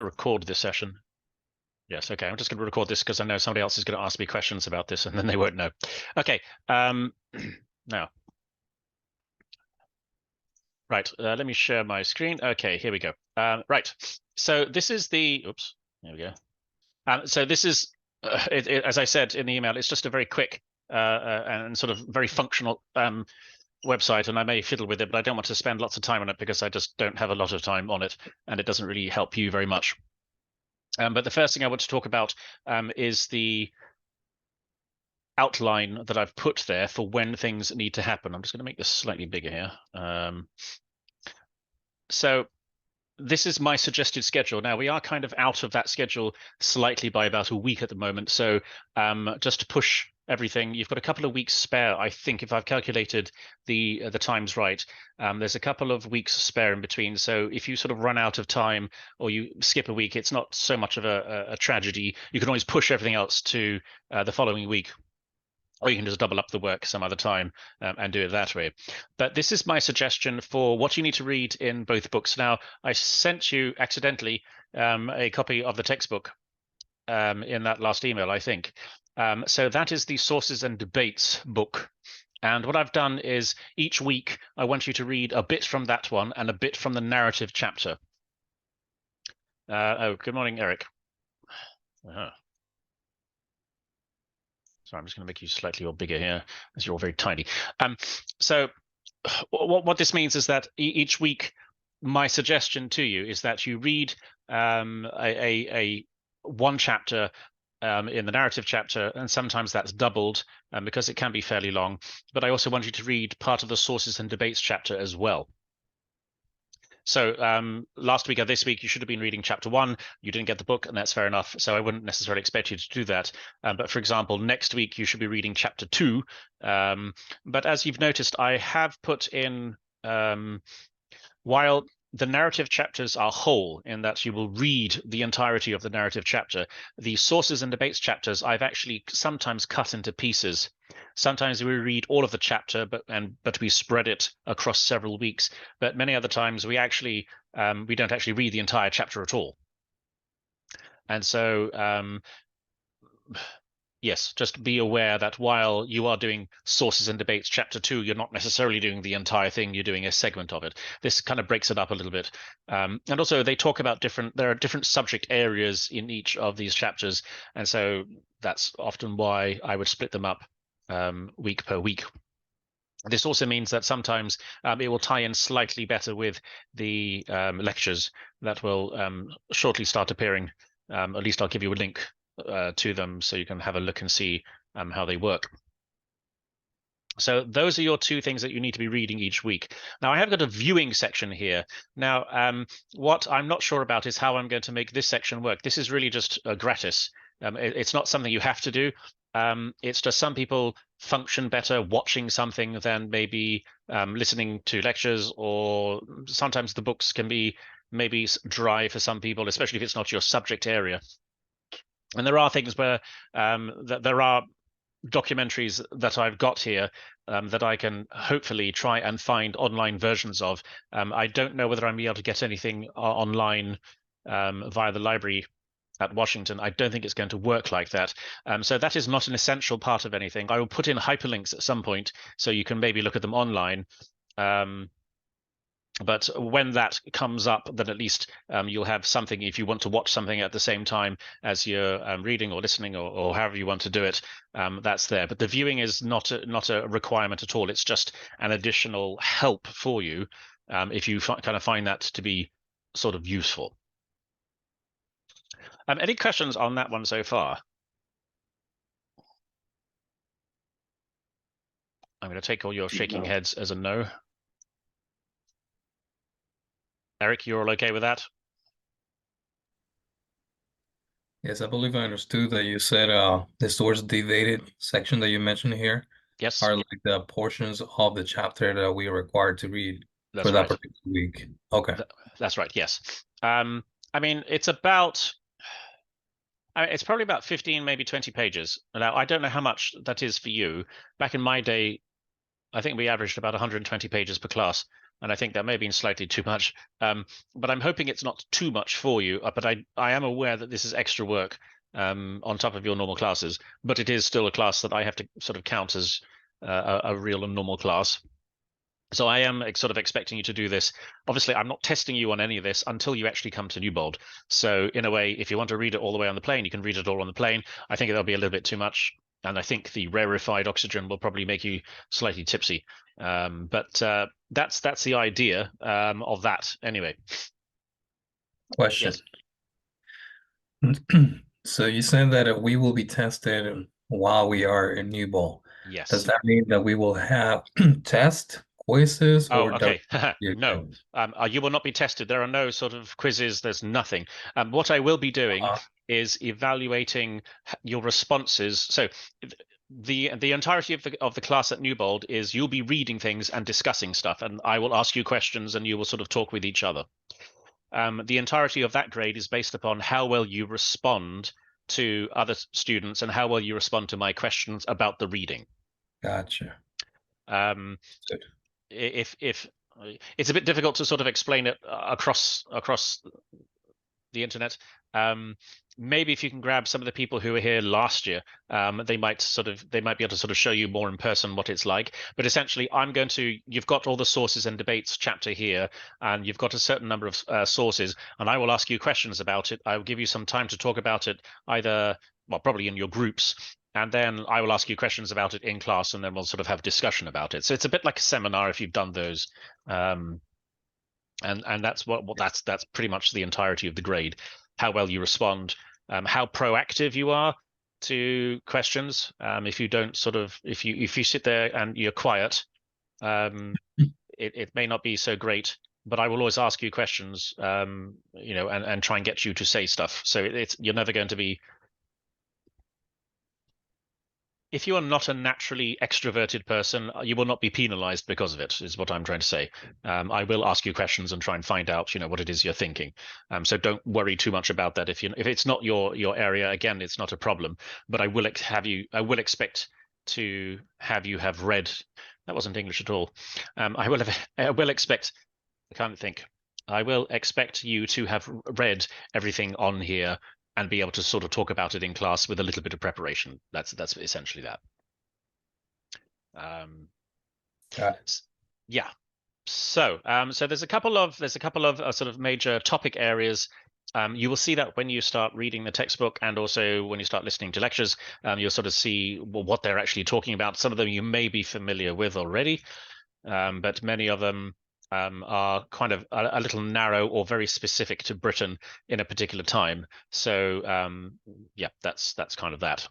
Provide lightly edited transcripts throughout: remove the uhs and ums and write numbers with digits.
record this session. Yes, okay. I'm just going to record this because I know somebody else is going to ask me questions about this and then they won't know. Okay, now. Right, let me share my screen. Okay, here we go. Right, so this is the, oops, there we go. So this is, as I said in the email, it's just a very quick and sort of very functional website, and I may fiddle with it, but I don't want to spend lots of time on it because I just don't have a lot of time on it, and it doesn't really help you very much. But the first thing I want to talk about is the outline that I've put there for when things need to happen. I'm just going to make this slightly bigger here. So this is my suggested schedule. Now, we are kind of out of that schedule slightly by about a week at the moment. So just to push everything, you've got a couple of weeks spare, I think, if I've calculated the times right. There's a couple of weeks spare in between. So if you sort of run out of time or you skip a week, it's not so much of a tragedy. You can always push everything else to the following week. Or you can just double up the work some other time and do it that way. But this is my suggestion for what you need to read in both books. Now, I sent you accidentally a copy of the textbook in that last email, I think. So that is the Sources and Debates book. And what I've done is each week, I want you to read a bit from that one and a bit from the narrative chapter. Oh, good morning, Eric. So I'm just going to make you slightly more bigger here, as you're all very tiny. So what this means is that each week, my suggestion to you is that you read one chapter in the narrative chapter, and sometimes that's doubled because it can be fairly long. But I also want you to read part of the Sources and Debates chapter as well. So last week or this week, you should have been reading chapter 1. You didn't get the book, and that's fair enough. So I wouldn't necessarily expect you to do that. But for example, next week, you should be reading chapter 2. But as you've noticed, I have put in, while the narrative chapters are whole in that you will read the entirety of the narrative chapter, the Sources and Debates chapters I've actually sometimes cut into pieces. Sometimes we read all of the chapter, but we spread it across several weeks. But many other times we actually we don't actually read the entire chapter at all. And so yes, just be aware that while you are doing Sources and Debates chapter 2, you're not necessarily doing the entire thing, you're doing a segment of it. This kind of breaks it up a little bit. And also they talk about there are different subject areas in each of these chapters. And so that's often why I would split them up week per week. This also means that sometimes it will tie in slightly better with the lectures that will shortly start appearing. At least I'll give you a link to them so you can have a look and see how they work. So those are your two things that you need to be reading each week. Now, I have got a viewing section here. Now, what I'm not sure about is how I'm going to make this section work. This is really just gratis. It's not something you have to do. It's just some people function better watching something than maybe listening to lectures, or sometimes the books can be maybe dry for some people, especially if it's not your subject area. And there are things where there are documentaries that I've got here that I can hopefully try and find online versions of. I don't know whether I'm able to get anything online via the library at Washington. I don't think it's going to work like that. So that is not an essential part of anything. I will put in hyperlinks at some point so you can maybe look at them online. But when that comes up, then at least you'll have something if you want to watch something at the same time as you're reading or listening or however you want to do it. That's there. But the viewing is not a requirement at all. It's just an additional help for you if you kind of find that to be sort of useful. Any questions on that one so far? I'm going to take all your shaking heads as a no. Eric, you're all okay with that? Yes, I believe I understood that you said the source debated section that you mentioned here Yes. are like the portions of the chapter that we are required to read That's for that right. particular week. Okay. That's right, yes. I mean, it's about, it's probably about 15, maybe 20 pages. Now, I don't know how much that is for you. Back in my day, I think we averaged about 120 pages per class. and I think that may have been slightly too much. But I'm hoping it's not too much for you. But I am aware that this is extra work on top of your normal classes. But it is still a class that I have to sort of count as a real and normal class. So I am sort of expecting you to do this. Obviously, I'm not testing you on any of this until you actually come to Newbold. So in a way, if you want to read it all the way on the plane, you can read it all on the plane. I think that'll be a little bit too much. And I think the rarefied oxygen will probably make you slightly tipsy. But that's the idea of that anyway. Question. Yes. So you said that we will be tested while we are in Newbold. Yes. Does that mean that we will have test quizzes Oh, or okay. you No, you will not be tested. There are no sort of quizzes. There's nothing. What I will be doing is evaluating your responses. So the entirety of the class at Newbold is you'll be reading things and discussing stuff, and I will ask you questions, and you will sort of talk with each other. The entirety of that grade is based upon how well you respond to other students and how well you respond to my questions about the reading. Gotcha. Good. If it's a bit difficult to sort of explain it across the internet. Maybe if you can grab some of the people who were here last year, they might be able to sort of show you more in person what it's like. But essentially, you've got all the sources and debates chapter here, and you've got a certain number of sources, and I will ask you questions about it. I will give you some time to talk about it, probably in your groups, and then I will ask you questions about it in class, and then we'll sort of have discussion about it. So it's a bit like a seminar if you've done those. And that's that's pretty much the entirety of the grade. How well you respond, how proactive you are to questions. If you don't if you sit there and you're quiet, it may not be so great. But I will always ask you questions, and try and get you to say stuff. So you're never going to be. If you are not a naturally extroverted person, you will not be penalized because of it, is what I'm trying to say. I will ask you questions and try and find out, what it is you're thinking. So don't worry too much about that. If it's not your area, again, it's not a problem. But I will expect to have you have read. That wasn't English at all. I will expect. I can't think. I will expect you to have read everything on here and be able to sort of talk about it in class with a little bit of preparation. That's essentially that. Yeah. So there's a couple of sort of major topic areas. You will see that when you start reading the textbook, and also when you start listening to lectures, you'll sort of see what they're actually talking about. Some of them you may be familiar with already, but many of them are kind of a little narrow or very specific to Britain in a particular time. So yeah, that's kind of that.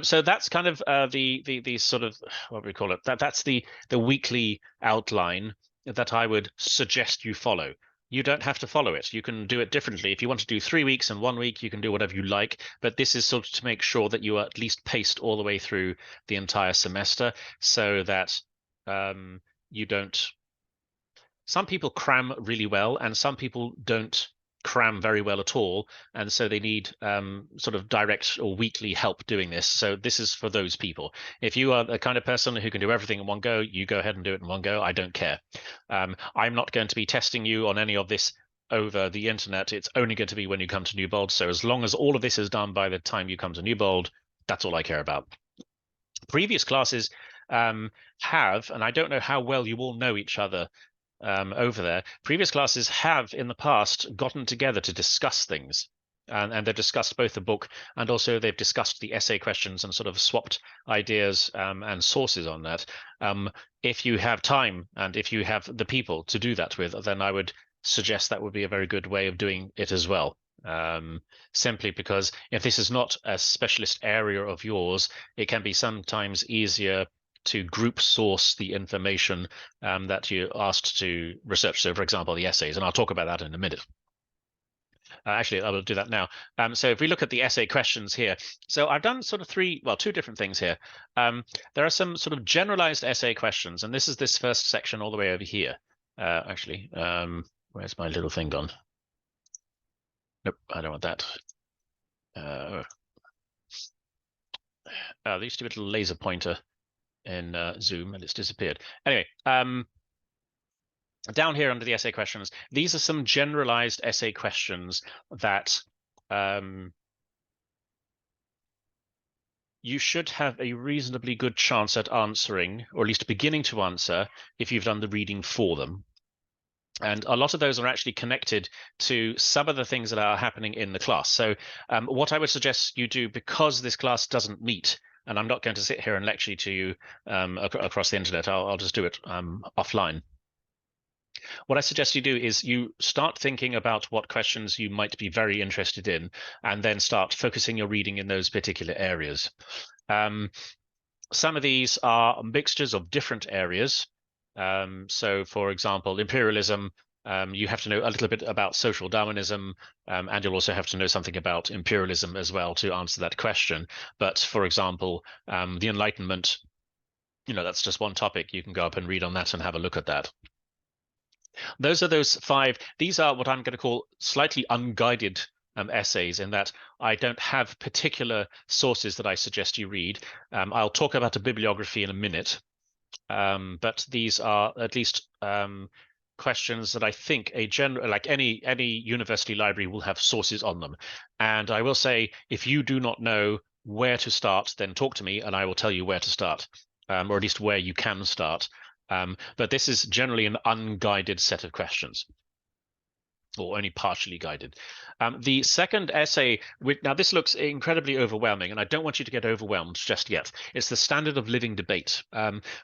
So that's kind of the sort of, what do we call it? That's the weekly outline that I would suggest you follow. You don't have to follow it. You can do it differently. If you want to do 3 weeks and 1 week, you can do whatever you like. But this is sort of to make sure that you are at least paced all the way through the entire semester, so that you don't. Some people cram really well, and some people don't cram very well at all, and so they need sort of direct or weekly help doing this. So this is for those people. If you are the kind of person who can do everything in one go, you go ahead and do it in one go. I don't care. I'm not going to be testing you on any of this over the internet. It's only going to be when you come to Newbold. So as long as all of this is done by the time you come to Newbold, that's all I care about. Previous classes have, and I don't know how well you all know each other over there. Previous classes have in the past gotten together to discuss things, and they've discussed both the book, and also they've discussed the essay questions and sort of swapped ideas and sources on that. If you have time and if you have the people to do that with, then I would suggest that would be a very good way of doing it as well. Simply because if this is not a specialist area of yours, it can be sometimes easier to group source the information that you're asked to research. So, for example, the essays, and I'll talk about that in a minute. Actually, I will do that now. So if we look at the essay questions here, so I've done sort of two different things here. There are some sort of generalized essay questions, and this is this first section all the way over here. Actually, where's my little thing gone? Nope, I don't want that. There used to be a little laser pointer in Zoom, and it's disappeared. Anyway, down here under the essay questions, these are some generalized essay questions that you should have a reasonably good chance at answering, or at least beginning to answer, if you've done the reading for them. And a lot of those are actually connected to some of the things that are happening in the class. So what I would suggest you do, because this class doesn't meet, and I'm not going to sit here and lecture to you across the internet, I'll just do it offline. What I suggest you do is you start thinking about what questions you might be very interested in, and then start focusing your reading in those particular areas. Some of these are mixtures of different areas. So, for example, imperialism, you have to know a little bit about social Darwinism, and you'll also have to know something about imperialism as well to answer that question. But for example, the Enlightenment, that's just one topic. You can go up and read on that and have a look at that. Those are those 5. These are what I'm going to call slightly unguided essays, in that I don't have particular sources that I suggest you read. I'll talk about a bibliography in a minute, but these are at least questions that I think like any university library will have sources on them. And I will say, if you do not know where to start, then talk to me and I will tell you where to start, or at least where you can start. But this is generally an unguided set of questions, or only partially guided. The second essay, now this looks incredibly overwhelming, and I don't want you to get overwhelmed just yet. It's the standard of living debate.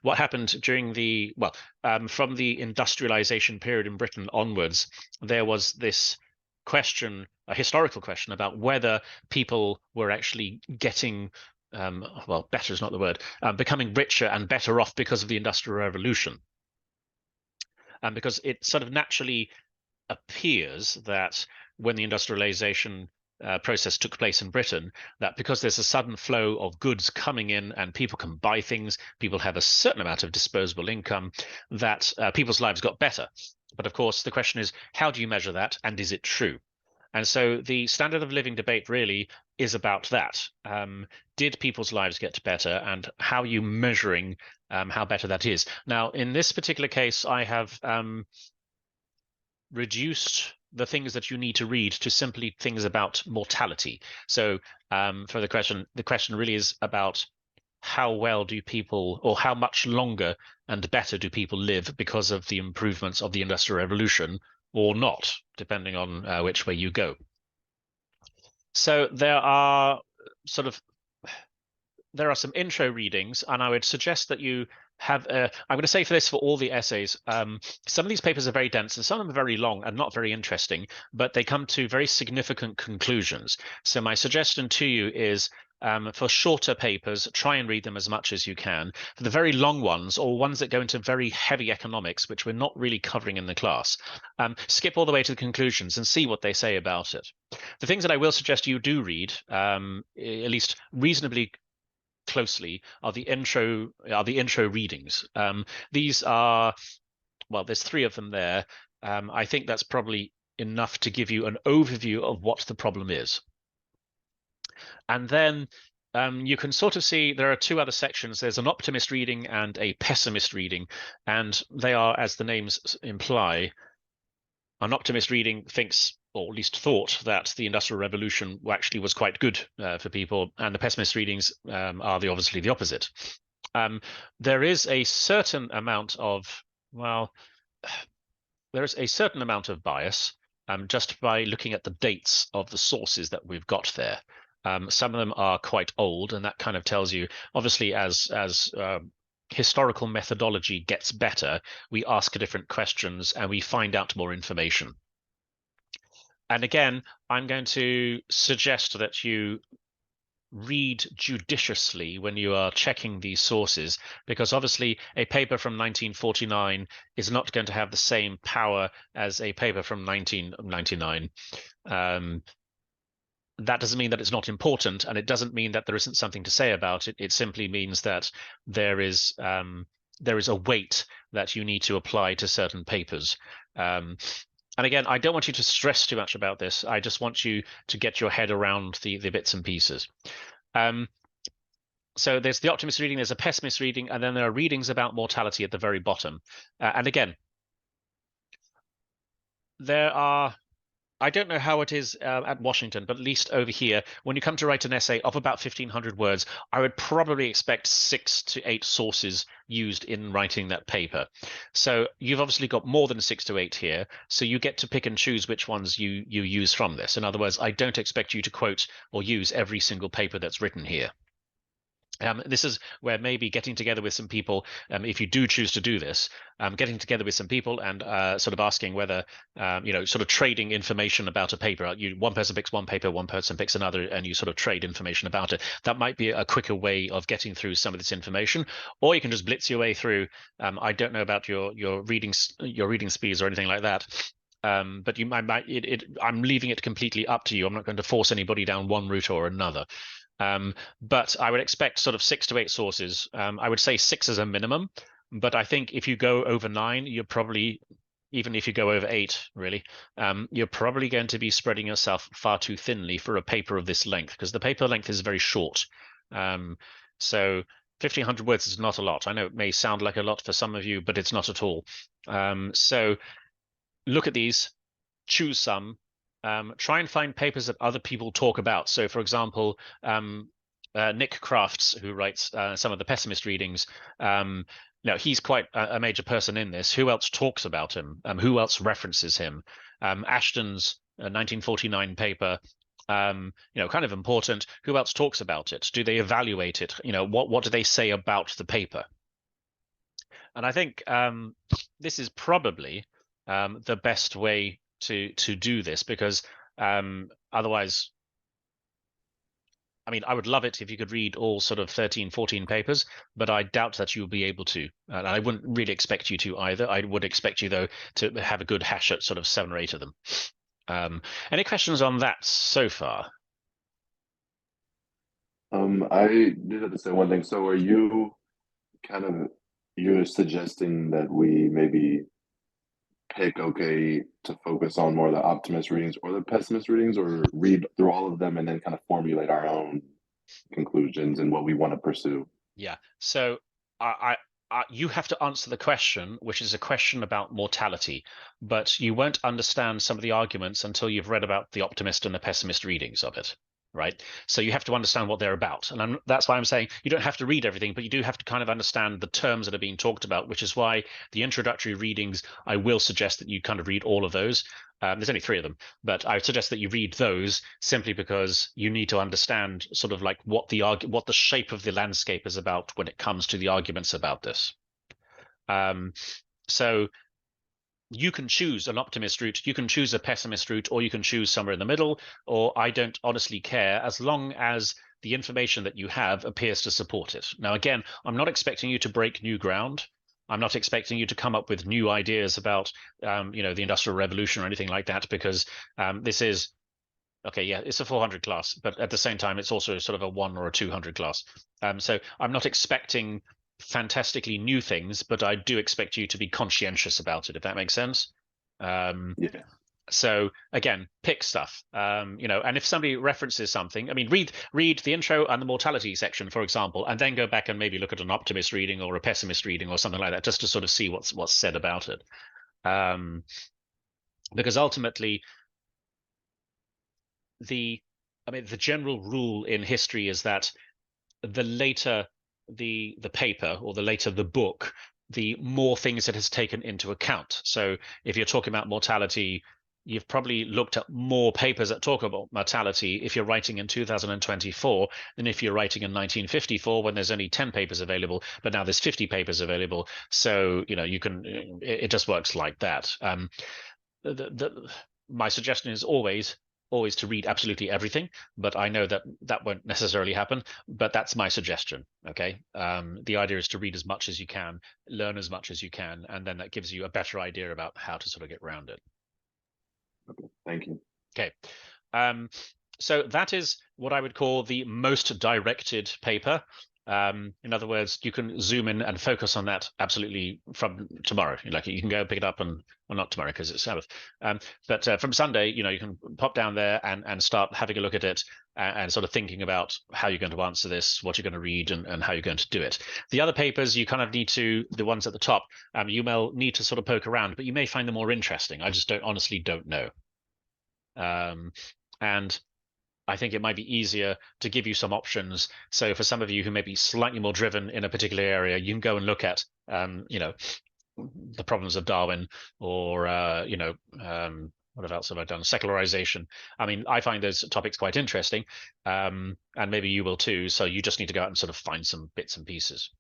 What happened during from the industrialization period in Britain onwards, there was this question, a historical question, about whether people were actually getting better is not the word, becoming richer and better off because of the Industrial Revolution. And because it sort of naturally appears that when the industrialization process took place in Britain, that because there's a sudden flow of goods coming in and people can buy things, people have a certain amount of disposable income, that people's lives got better. But of course, the question is, how do you measure that, and is it true? And so the standard of living debate really is about that. Did people's lives get better, and how are you measuring how better that is? Now, in this particular case, I have reduced the things that you need to read to simply things about mortality. So for the question really is about how well do people, or how much longer and better do people live because of the improvements of the Industrial Revolution, or not, depending on which way you go. So there are some intro readings, and I would suggest that you have I'm going to say for this, for all the essays, some of these papers are very dense and some of them are very long and not very interesting, but they come to very significant conclusions. So my suggestion to you is, for shorter papers, try and read them as much as you can. For the very long ones, or ones that go into very heavy economics, which we're not really covering in the class, skip all the way to the conclusions and see what they say about it. The things that I will suggest you do read, at least reasonably closely, are the intro readings. These are, well, there's 3 of them there. I think that's probably enough to give you an overview of what the problem is. And then you can sort of see there are 2 other sections. There's an optimist reading and a pessimist reading, and they are, as the names imply, an optimist reading thinks, or at least thought, that the Industrial Revolution actually was quite good for people, and the pessimist readings are obviously the opposite. There is a certain amount of, bias just by looking at the dates of the sources that we've got there. Some of them are quite old, and that kind of tells you, obviously, as historical methodology gets better, we ask different questions and we find out more information. And again, I'm going to suggest that you read judiciously when you are checking these sources, because obviously a paper from 1949 is not going to have the same power as a paper from 1999. That doesn't mean that it's not important, and it doesn't mean that there isn't something to say about it. It simply means that there is a weight that you need to apply to certain papers. And again, I don't want you to stress too much about this. I just want you to get your head around the bits and pieces. So there's the optimist reading, there's a pessimist reading, and then there are readings about mortality at the very bottom. And again, there are, I don't know how it is at Washington, but at least over here, when you come to write an essay of about 1,500 words, I would probably expect 6 to 8 sources used in writing that paper. So you've obviously got more than 6 to 8 here, so you get to pick and choose which ones you use from this. In other words, I don't expect you to quote or use every single paper that's written here. This is where maybe getting together with some people, if you do choose to do this, getting together with some people and sort of asking whether, sort of trading information about a paper. One person picks one paper, one person picks another, and you sort of trade information about it. That might be a quicker way of getting through some of this information, or you can just blitz your way through. I don't know about your reading speeds or anything like that. But I'm leaving it completely up to you. I'm not going to force anybody down one route or another. But I would expect sort of 6 to 8 sources. I would say 6 as a minimum, but I think if you go over 9, you're probably, even if you go over 8, really, you're probably going to be spreading yourself far too thinly for a paper of this length, because the paper length is very short. So 1,500 words is not a lot. I know it may sound like a lot for some of you, but it's not at all. So look at these, choose some. Try and find papers that other people talk about. So, for example, Nick Crafts, who writes some of the pessimist readings, he's quite a major person in this. Who else talks about him? Who else references him? Ashton's 1949 paper, kind of important. Who else talks about it? Do they evaluate it? What do they say about the paper? And I think this is probably the best way to do this, because otherwise, I mean, I would love it if you could read all sort of 13, 14 papers, but I doubt that you'll be able to. And I wouldn't really expect you to either. I would expect you, though, to have a good hash at sort of 7 or 8 of them. Any questions on that so far? I did have to say one thing. So are you you're suggesting that we maybe pick, okay, to focus on more of the optimist readings or the pessimist readings, or read through all of them and then kind of formulate our own conclusions and what we want to pursue? Yeah. So you have to answer the question, which is a question about mortality, but you won't understand some of the arguments until you've read about the optimist and the pessimist readings of it, right? So you have to understand what they're about. And that's why I'm saying you don't have to read everything, but you do have to kind of understand the terms that are being talked about, which is why the introductory readings, I will suggest that you kind of read all of those. There's only 3 of them, but I would suggest that you read those simply because you need to understand sort of like what the shape of the landscape is about when it comes to the arguments about this. So you can choose an optimist route, you can choose a pessimist route, or you can choose somewhere in the middle, or I don't honestly care, as long as the information that you have appears to support it. Now, again, I'm not expecting you to break new ground. I'm not expecting you to come up with new ideas about, the Industrial Revolution or anything like that, because this is, okay, yeah, it's a 400 class, but at the same time, it's also sort of a 1 or a 200 class. So I'm not expecting fantastically new things, but I do expect you to be conscientious about it, if that makes sense. Yeah. So again, pick stuff, and if somebody references something, I mean, read the intro and the mortality section, for example, and then go back and maybe look at an optimist reading or a pessimist reading or something like that, just to sort of see what's said about it. Because ultimately, the general rule in history is that the later the paper, or the later the book, the more things it has taken into account. So if you're talking about mortality, you've probably looked at more papers that talk about mortality if you're writing in 2024 than if you're writing in 1954, when there's only 10 papers available, but now there's 50 papers available. So you can, it just works like that. My suggestion is always to read absolutely everything, but I know that won't necessarily happen, but that's my suggestion. Okay. The idea is to read as much as you can, learn as much as you can, and then that gives you a better idea about how to sort of get around it. Okay, thank you. Okay. So that is what I would call the most directed paper. In other words, you can zoom in and focus on that absolutely from tomorrow. Like you can go pick it up well, not tomorrow because it's Sabbath, but from Sunday, you can pop down there and start having a look at it and sort of thinking about how you're going to answer this, what you're going to read, and how you're going to do it. The other papers, you kind of need to, the ones at the top, you may need to sort of poke around, but you may find them more interesting. I just honestly don't know. And I think it might be easier to give you some options. So for some of you who may be slightly more driven in a particular area, you can go and look at, the problems of Darwin, or what else have I done? Secularization. I mean, I find those topics quite interesting, and maybe you will too. So you just need to go out and sort of find some bits and pieces.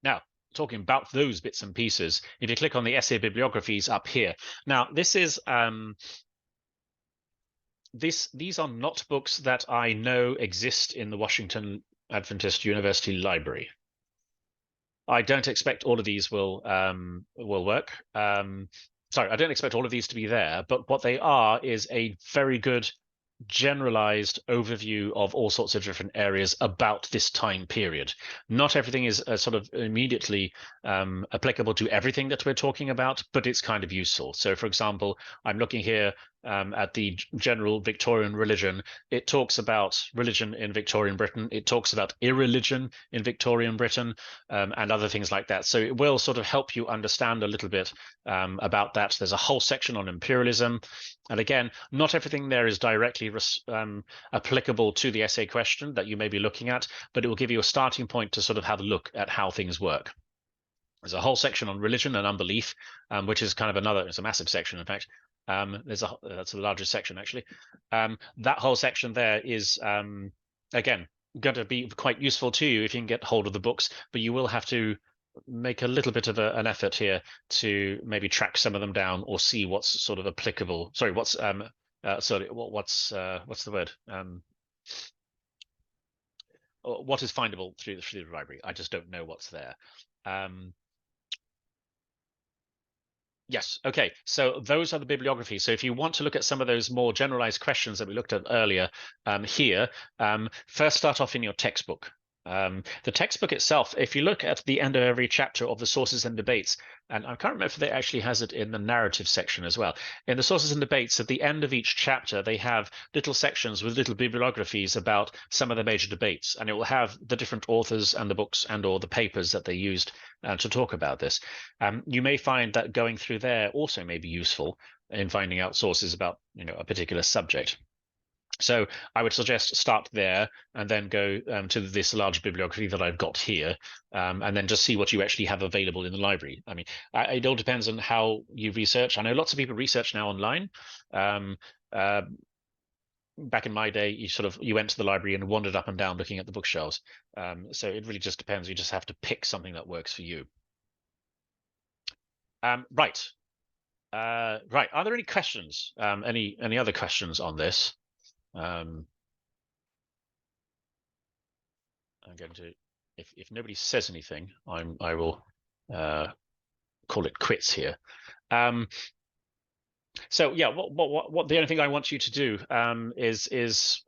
Now, talking about those bits and pieces, if you click on the essay bibliographies up here, now this is these are not books that I know exist in the Washington Adventist University Library. I don't expect all of these will work. Sorry, I don't expect all of these to be there, but what they are is a very good generalized overview of all sorts of different areas about this time period. Not everything is sort of immediately applicable to everything that we're talking about, but it's kind of useful. So for example, I'm looking here at the general Victorian religion. It talks about religion in Victorian Britain. It talks about irreligion in Victorian Britain, and other things like that. So it will sort of help you understand a little bit about that. There's a whole section on imperialism. And again, not everything there is directly applicable to the essay question that you may be looking at, but it will give you a starting point to sort of have a look at how things work. There's a whole section on religion and unbelief, which is kind of it's a massive section, in fact. That's the largest section, actually. That whole section there is, again, going to be quite useful to you if you can get hold of the books, but you will have to make a little bit of an effort here to maybe track some of them down or see what's sort of applicable. Sorry, what's the word? What is findable through the library? I just don't know what's there. Yes. Okay. So those are the bibliographies. So if you want to look at some of those more generalized questions that we looked at earlier here, first start off in your textbook. The textbook itself, if you look at the end of every chapter of the sources and debates, and I can't remember if they actually has it in the narrative section as well. In the sources and debates, at the end of each chapter, they have little sections with little bibliographies about some of the major debates, and it will have the different authors and the books and or the papers that they used to talk about this. You may find that going through there also may be useful in finding out sources about a particular subject. So I would suggest start there and then go to this large bibliography that I've got here, and then just see what you actually have available in the library. I mean, it all depends on how you research. I know lots of people research now online. Back in my day, you went to the library and wandered up and down looking at the bookshelves. So it really just depends. You just have to pick something that works for you. Right. Right. Are there any questions? Any other questions on this? I'm going to, if nobody says anything, I will call it quits here. So yeah, what the only thing I want you to do is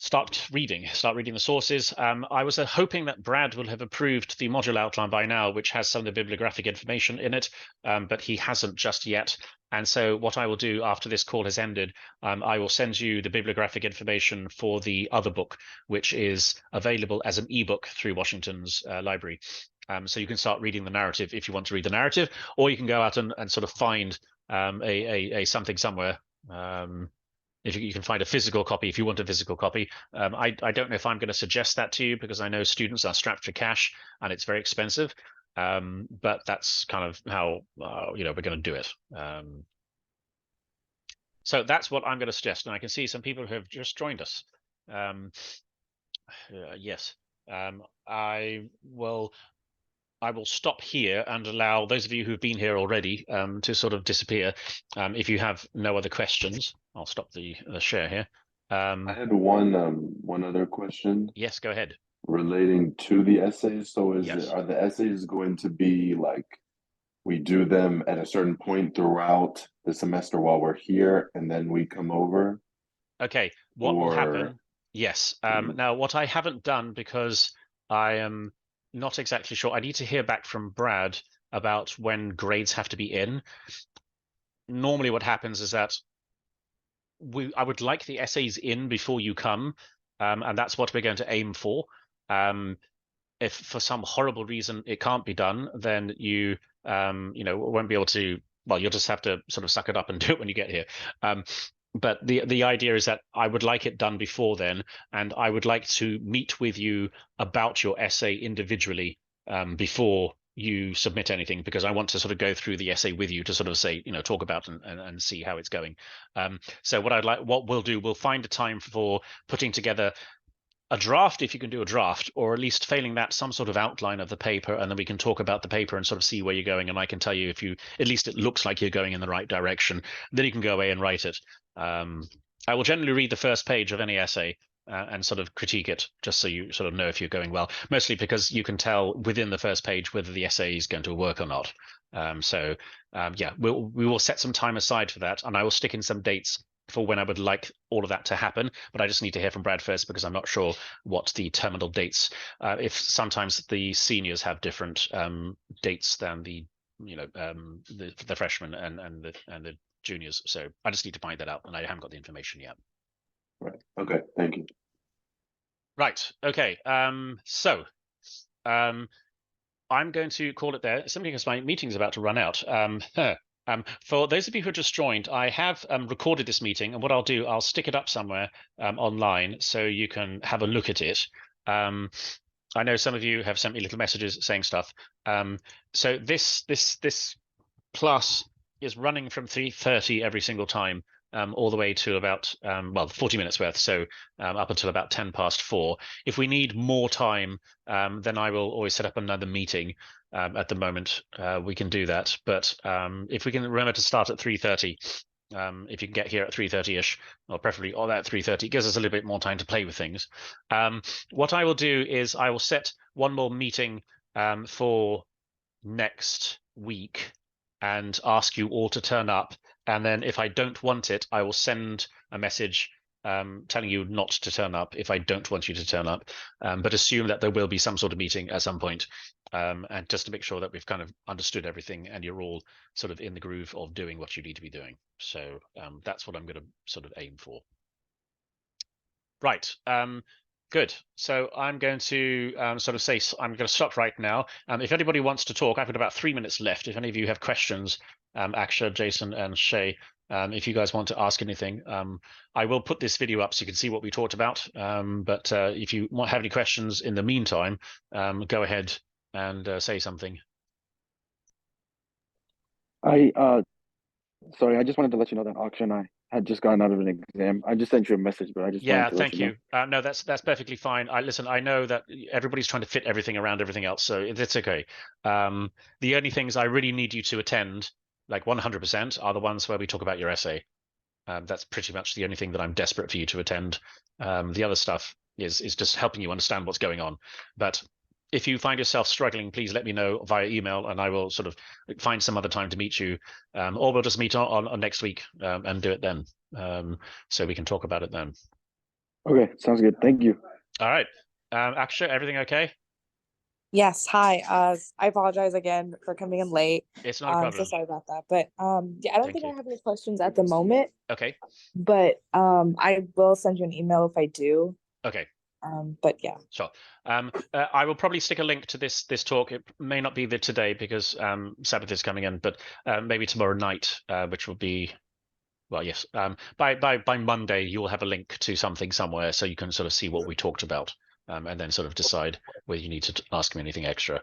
start reading the sources. I was hoping that Brad will have approved the module outline by now, which has some of the bibliographic information in it, but he hasn't just yet. And so what I will do after this call has ended, I will send you the bibliographic information for the other book, which is available as an ebook through Washington's library. So you can start reading the narrative if you want to read the narrative, or you can go out and sort of find a something somewhere. If you can find a physical copy, if you want a physical copy. I don't know if I'm going to suggest that to you, because I know students are strapped for cash and it's very expensive. But that's kind of how we're going to do it. So that's what I'm going to suggest. And I can see some people who have just joined us. Yes, I will stop here and allow those of you who've been here already to sort of disappear. If you have no other questions, I'll stop the share here. I had one other question. Yes, go ahead. Relating to the essays. So Yes. are the essays going to be like we do them at a certain point throughout the semester while we're here and then we come over? Okay, what will happen Yes. Now, what I haven't done, because I am not exactly sure, I need to hear back from Brad about when grades have to be in. Normally what happens is that I would like the essays in before you come, and that's what we're going to aim for. If for some horrible reason it can't be done, then you won't be able to. Well, you'll just have to sort of suck it up and do it when you get here. But the idea is that I would like it done before then, and I would like to meet with you about your essay individually before you submit anything, because I want to sort of go through the essay with you to sort of say, talk about and see how it's going. So what we'll find a time for putting together a draft, if you can do a draft, or at least failing that, some sort of outline of the paper, and then we can talk about the paper and sort of see where you're going. And I can tell you if at least it looks like you're going in the right direction, then you can go away and write it. I will generally read the first page of any essay and sort of critique it, just so you sort of know if you're going well, mostly because you can tell within the first page whether the essay is going to work or not. Yeah, we will set some time aside for that, and I will stick in some dates for when I would like all of that to happen, but I just need to hear from Brad first, because I'm not sure what the terminal dates. If sometimes the seniors have different dates than the freshmen and the juniors, so I just need to find that out, and I haven't got the information yet. Right. Okay. Thank you. Right. Okay. So I'm going to call it there, simply because my meeting's about to run out. For those of you who just joined, I have recorded this meeting, and what I'll do, I'll stick it up somewhere online so you can have a look at it. I know some of you have sent me little messages saying stuff. So this class is running from 3:30 every single time, all the way to about 40 minutes worth, so up until about 4:10. If we need more time, then I will always set up another meeting. At the moment, we can do that, but if we can remember to start at 3:30, if you can get here at 3:30ish, or preferably or at 3:30, it gives us a little bit more time to play with things. What I will do is I will set one more meeting for next week and ask you all to turn up, and then if I don't want it, I will send a message telling you not to turn up if I don't want you to turn up, but assume that there will be some sort of meeting at some point, and just to make sure that we've kind of understood everything and you're all sort of in the groove of doing what you need to be doing. So that's what I'm going to sort of aim for. Right. Good. So I'm going to sort of say, I'm going to stop right now. If anybody wants to talk, I've got about 3 minutes left. If any of you have questions, Aksha, Jason, and Shay, if you guys want to ask anything, I will put this video up so you can see what we talked about. But if you have any questions in the meantime, go ahead and say something. Sorry, I just wanted to let you know that Aksha and I had just gotten out of an exam. I just sent you a message, but I just wanted to let you know. No, that's perfectly fine. I know that everybody's trying to fit everything around everything else, so it's okay. The only things I really need you to attend, like 100%, are the ones where we talk about your essay. That's pretty much the only thing that I'm desperate for you to attend. The other stuff is just helping you understand what's going on. But if you find yourself struggling, please let me know via email, and I will sort of find some other time to meet you, or we'll just meet on next week and do it then, so we can talk about it then. Okay, sounds good. Thank you. All right. Aksha, everything okay? Yes. Hi. I apologize again for coming in late. It's not a problem. So sorry about that. But yeah, I don't think I have any questions at the moment. Okay. But I will send you an email if I do. Okay. But yeah. Sure. I will probably stick a link to this talk. It may not be there today because Sabbath is coming in, but maybe tomorrow night, which will be, well, yes. By Monday, you will have a link to something somewhere, so you can sort of see what we talked about, and then sort of decide whether you need to ask me anything extra.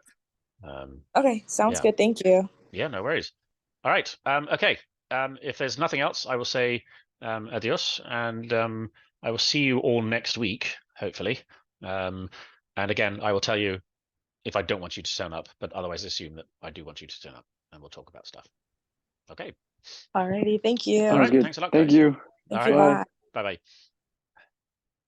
Okay, sounds good. Thank you. Yeah, no worries. All right. Okay. If there's nothing else, I will say adios, and I will see you all next week, hopefully. And again, I will tell you if I don't want you to turn up, but otherwise assume that I do want you to turn up, and we'll talk about stuff. Okay. Alrighty. Thank you. All right. Thanks a lot, guys. Thank you. Thank you. Bye. Bye-bye.